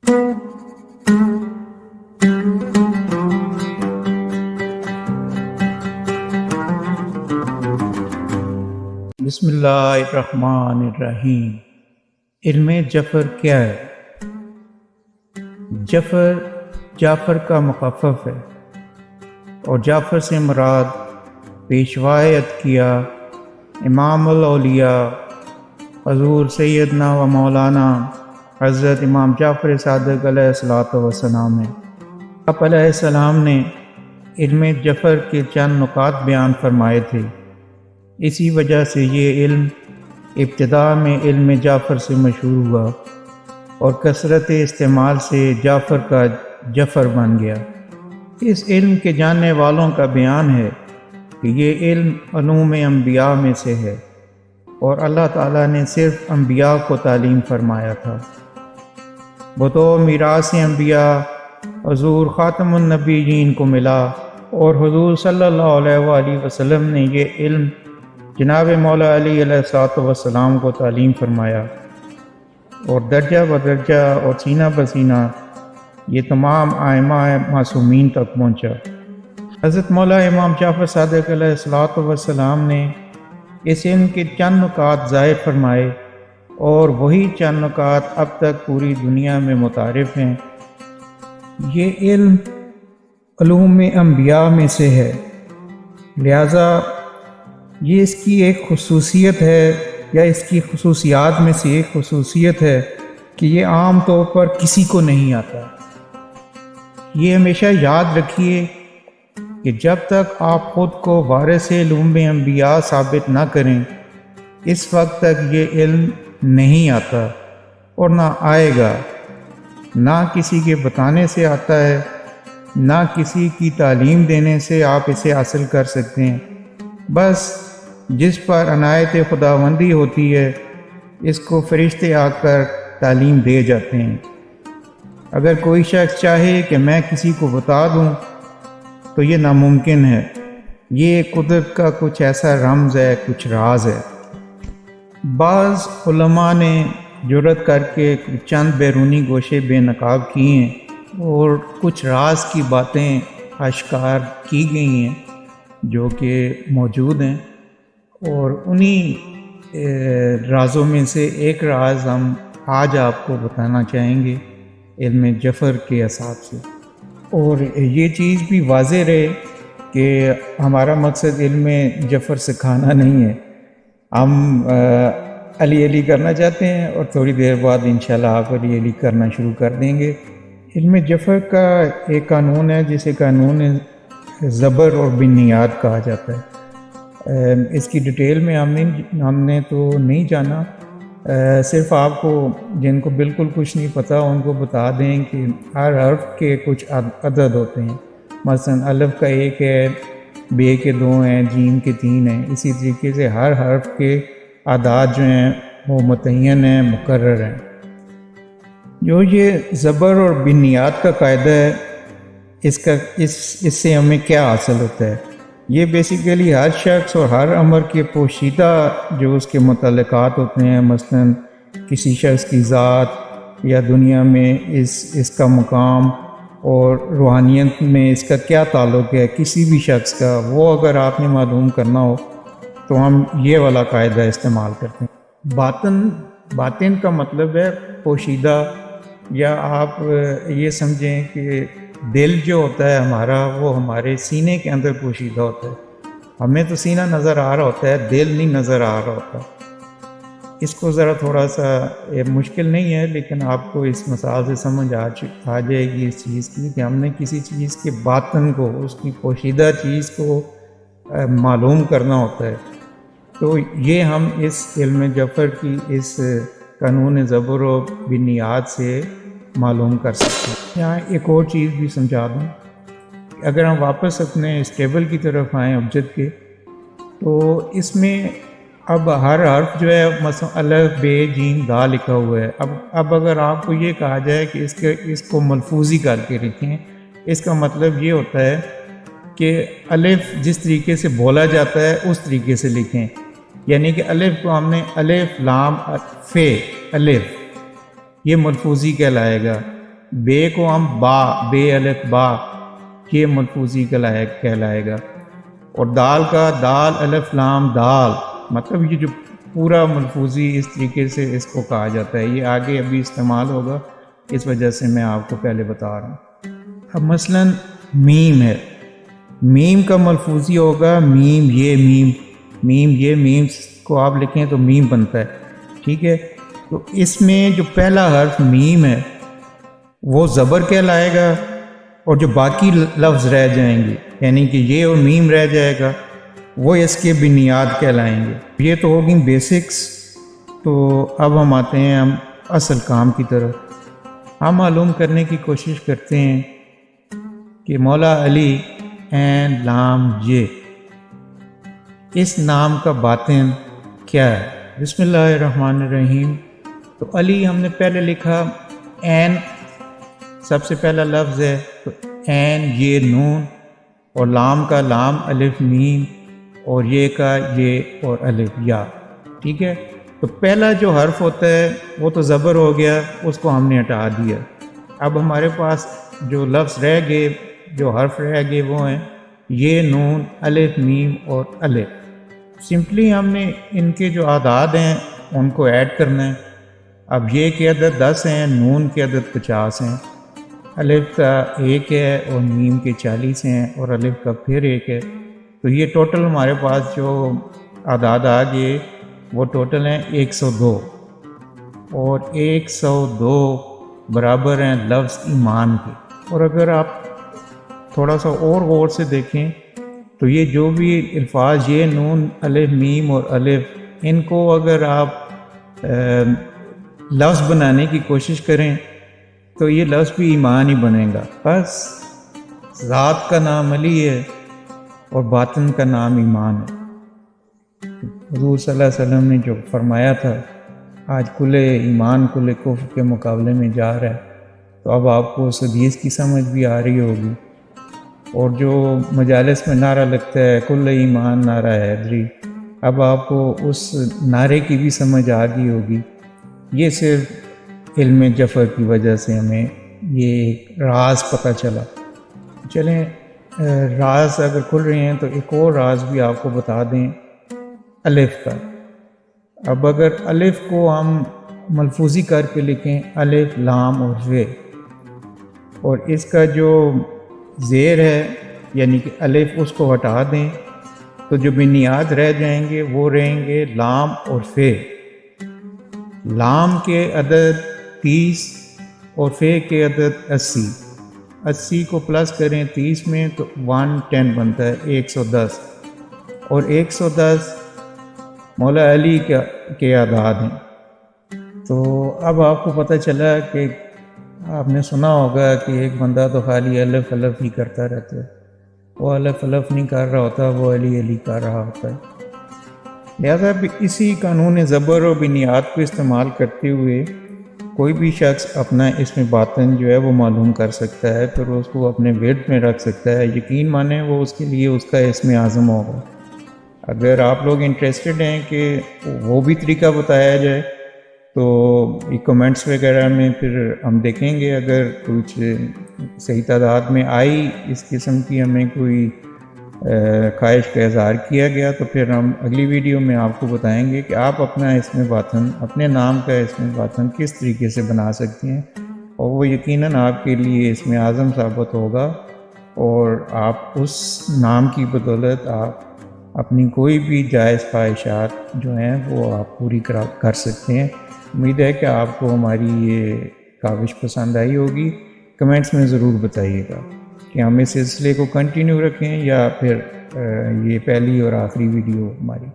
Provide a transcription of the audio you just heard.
بسم اللہ الرحمن الرحیم۔ علم جفر کیا ہے؟ جفر جعفر کا مخفف ہے، اور جعفر سے مراد پیشوائے اتقیاء امام الاولیاء حضور سیدنا و مولانا حضرت امام جعفر صادق علیہ الصلوۃ والسلام ہے۔ آپ علیہ السلام نے علم جفر کے چند نکات بیان فرمائے تھے، اسی وجہ سے یہ علم ابتدا میں علم جعفر سے مشہور ہوا اور کثرت استعمال سے جعفر کا جفر بن گیا۔ اس علم کے جاننے والوں کا بیان ہے کہ یہ علم علوم انبیاء میں سے ہے، اور اللہ تعالیٰ نے صرف انبیاء کو تعلیم فرمایا تھا۔ بطور میراث انبیاء حضور خاتم النبیین کو ملا، اور حضور صلی اللہ علیہ وآلہ وسلم نے یہ علم جناب مولا علی علیہ الصلوۃ والسلام کو تعلیم فرمایا، اور درجہ بدرجہ اور سینہ بسینہ یہ تمام ائمہ معصومین تک پہنچا۔ حضرت مولا امام جعفر صادق علیہ الصلوۃ والسلام نے اس علم کے چند نکات ظاہر فرمائے، اور وہی چند نکات اب تک پوری دنیا میں متعارف ہیں۔ یہ علم علوم انبیاء میں سے ہے، لہذا یہ اس کی ایک خصوصیت ہے، یا اس کی خصوصیات میں سے ایک خصوصیت ہے کہ یہ عام طور پر کسی کو نہیں آتا۔ یہ ہمیشہ یاد رکھیے کہ جب تک آپ خود کو وارث علوم انبیاء ثابت نہ کریں، اس وقت تک یہ علم نہیں آتا اور نہ آئے گا۔ نہ کسی کے بتانے سے آتا ہے، نہ کسی کی تعلیم دینے سے آپ اسے حاصل کر سکتے ہیں۔ بس جس پر عنایت خداوندی ہوتی ہے، اس کو فرشتے آ کر تعلیم دے جاتے ہیں۔ اگر کوئی شخص چاہے کہ میں کسی کو بتا دوں تو یہ ناممکن ہے۔ یہ قدرت کا کچھ ایسا رمز ہے، کچھ راز ہے۔ بعض علماء نے جرأت کر کے چند بیرونی گوشے بے نقاب کیے ہیں، اور کچھ راز کی باتیں اشکار کی گئی ہیں جو کہ موجود ہیں، اور انہی رازوں میں سے ایک راز ہم آج آپ کو بتانا چاہیں گے علم جفر کے حساب سے۔ اور یہ چیز بھی واضح رہے کہ ہمارا مقصد علم جفر سکھانا نہیں ہے، ہم علی علی کرنا چاہتے ہیں، اور تھوڑی دیر بعد انشاءاللہ آپ علی علی کرنا شروع کر دیں گے۔ علم جفر کا ایک قانون ہے جسے قانون زبر اور بنیاد کہا جاتا ہے۔ اس کی ڈیٹیل میں ہم نے تو نہیں جانا، صرف آپ کو جن کو بالکل کچھ نہیں پتہ ان کو بتا دیں کہ ہر حرف کے کچھ عدد ہوتے ہیں۔ مثلا الف کا 1 ہے، بے کے 2 ہیں، جیم کے 3 ہیں۔ اسی طریقے سے ہر حرف کے اعداد جو ہیں وہ متعین ہیں، مقرر ہیں۔ جو یہ زبر اور بنیاد کا قاعدہ ہے، اس سے ہمیں کیا حاصل ہوتا ہے؟ یہ بیسیکلی ہر شخص اور ہر امر کے پوشیدہ جو اس کے متعلقات ہوتے ہیں، مثلا کسی شخص کی ذات یا دنیا میں اس کا مقام اور روحانیت میں اس کا کیا تعلق ہے، کسی بھی شخص کا، وہ اگر آپ نے معلوم کرنا ہو تو ہم یہ والا قاعدہ استعمال کرتے ہیں۔ باطن کا مطلب ہے پوشیدہ، یا آپ یہ سمجھیں کہ دل جو ہوتا ہے ہمارا، وہ ہمارے سینے کے اندر پوشیدہ ہوتا ہے۔ ہمیں تو سینہ نظر آ رہا ہوتا ہے، دل نہیں نظر آ رہا ہوتا۔ اس کو ذرا تھوڑا سا مشکل نہیں ہے، لیکن آپ کو اس مثال سے سمجھ آ جائے گی اس چیز کی کہ ہم نے کسی چیز کے باطن کو، اس کی پوشیدہ چیز کو معلوم کرنا ہوتا ہے۔ تو یہ ہم اس علم جفر کی اس قانون زبر و بنیاد سے معلوم کر سکتے ہیں۔ یہاں ایک اور چیز بھی سمجھا دوں، اگر ہم واپس اپنے اس ٹیبل کی طرف آئیں ابجد کے، تو اس میں اب ہر حرف جو ہے مثلا الف بے جیم دا لکھا ہوا ہے۔ اب اگر آپ کو یہ کہا جائے کہ اس کو ملفوظی کر کے لکھیں، اس کا مطلب یہ ہوتا ہے کہ الف جس طریقے سے بولا جاتا ہے اس طریقے سے لکھیں، یعنی کہ الف کو ہم نے الف لام فے الف، یہ ملفوظی کہلائے گا۔ بے کو ہم با، بے الف با، یہ ملفوظی کہلائے گا. اور دال کا دال الف لام دال، مطلب یہ جو پورا ملفوظی اس طریقے سے اس کو کہا جاتا ہے. یہ آگے ابھی استعمال ہوگا، اس وجہ سے میں آپ کو پہلے بتا رہا ہوں. اب مثلا میم ہے، میم کا ملفوظی ہوگا میم یہ میم، میم یہ میم کو آپ لکھیں تو میم بنتا ہے. ٹھیک ہے، تو اس میں جو پہلا حرف میم ہے وہ زبر کہلائے گا، اور جو باقی لفظ رہ جائیں گے یعنی کہ یہ اور میم رہ جائے گا وہ اس کے بنیاد کہلائیں گے. یہ تو ہوگی بیسکس. تو اب ہم آتے ہیں ہم اصل کام کی طرف. ہم معلوم کرنے کی کوشش کرتے ہیں کہ مولا علی عین لام یہ، اس نام کا باطن کیا ہے. بسم اللہ الرحمن الرحیم. تو علی ہم نے پہلے لکھا عین، سب سے پہلا لفظ ہے تو عین یہ نون، اور لام کا لام الف میم، اور یہ کا یہ اور الف یا. ٹھیک ہے، تو پہلا جو حرف ہوتا ہے وہ تو زبر ہو گیا، اس کو ہم نے ہٹا دیا. اب ہمارے پاس جو لفظ رہ گئے، جو حرف رہ گئے وہ ہیں یہ نون الف میم اور الف. سمپلی ہم نے ان کے جو اعداد ہیں ان کو ایڈ کرنا ہے. اب یہ کے عدد 10 ہیں، نون کے عدد 50 ہیں، الف کا 1 ہے اور میم کے 40 ہیں، اور الف کا پھر 1 ہے. تو یہ ٹوٹل ہمارے پاس جو اعداد آ گئے وہ ٹوٹل ہیں 102، اور 102 برابر ہیں لفظ ایمان کے. اور اگر آپ تھوڑا سا اور غور سے دیکھیں تو یہ جو بھی الفاظ یہ نون الف میم اور الف، ان کو اگر آپ لفظ بنانے کی کوشش کریں تو یہ لفظ بھی ایمان ہی بنے گا. بس ذات کا نام علی ہے اور باطن کا نام ایمان ہے. حضور صلی اللہ علیہ وسلم نے جو فرمایا تھا آج کل ایمان کل کفر کے مقابلے میں جا رہا ہے، تو اب آپ کو اس حدیث کی سمجھ بھی آ رہی ہوگی. اور جو مجالس میں نعرہ لگتا ہے کل ایمان نعرہ حیدری، اب آپ کو اس نعرے کی بھی سمجھ آ گئی ہوگی. یہ صرف علم جفر کی وجہ سے ہمیں یہ ایک راز پتہ چلا. چلیں راز اگر کھل رہے ہیں تو ایک اور راز بھی آپ کو بتا دیں الف کا. اب اگر الف کو ہم ملفوظی کر کے لکھیں الف لام اور ر، اور اس کا جو زیر ہے یعنی کہ الف اس کو ہٹا دیں تو جو بنیاد رہ جائیں گے وہ رہیں گے لام اور فے. لام کے عدد 30 اور فے کے عدد 80. 80 کو پلس کریں 30 میں تو 110 بنتا ہے 110، اور 110 مولا علی کے اعداد ہیں. تو اب آپ کو پتہ چلا کہ آپ نے سنا ہوگا کہ ایک بندہ تو خالی الف الف ہی کرتا رہتا ہے، وہ الف الف نہیں کر رہا ہوتا، وہ علی علی کر رہا ہوتا ہے. لہذا اسی قانون زبر و بنیاد کو استعمال کرتے ہوئے کوئی بھی شخص اپنا اسم باطن جو ہے وہ معلوم کر سکتا ہے، پھر اس کو اپنے ورد میں رکھ سکتا ہے. یقین مانیں وہ اس کے لیے اس کا اسم اعظم ہوگا. اگر آپ لوگ انٹرسٹڈ ہیں کہ وہ بھی طریقہ بتایا جائے تو کمنٹس وغیرہ میں پھر ہم دیکھیں گے. اگر کچھ صحیح تعداد میں آئی اس قسم کی ہمیں کوئی خواہش کا اظہار کیا گیا تو پھر ہم اگلی ویڈیو میں آپ کو بتائیں گے کہ آپ اپنا اسم باطن، اپنے نام کا اسم باطن کس طریقے سے بنا سکتے ہیں، اور وہ یقیناً آپ کے لیے اسم اعظم ثابت ہوگا، اور آپ اس نام کی بدولت آپ اپنی کوئی بھی جائز خواہشات جو ہیں وہ آپ پوری کر سکتے ہیں. امید ہے کہ آپ کو ہماری یہ کاوش پسند آئی ہوگی. کمنٹس میں ضرور بتائیے گا کہ ہم اس سلسلے کو کنٹینیو رکھیں یا پھر یہ پہلی اور آخری ویڈیو ہماری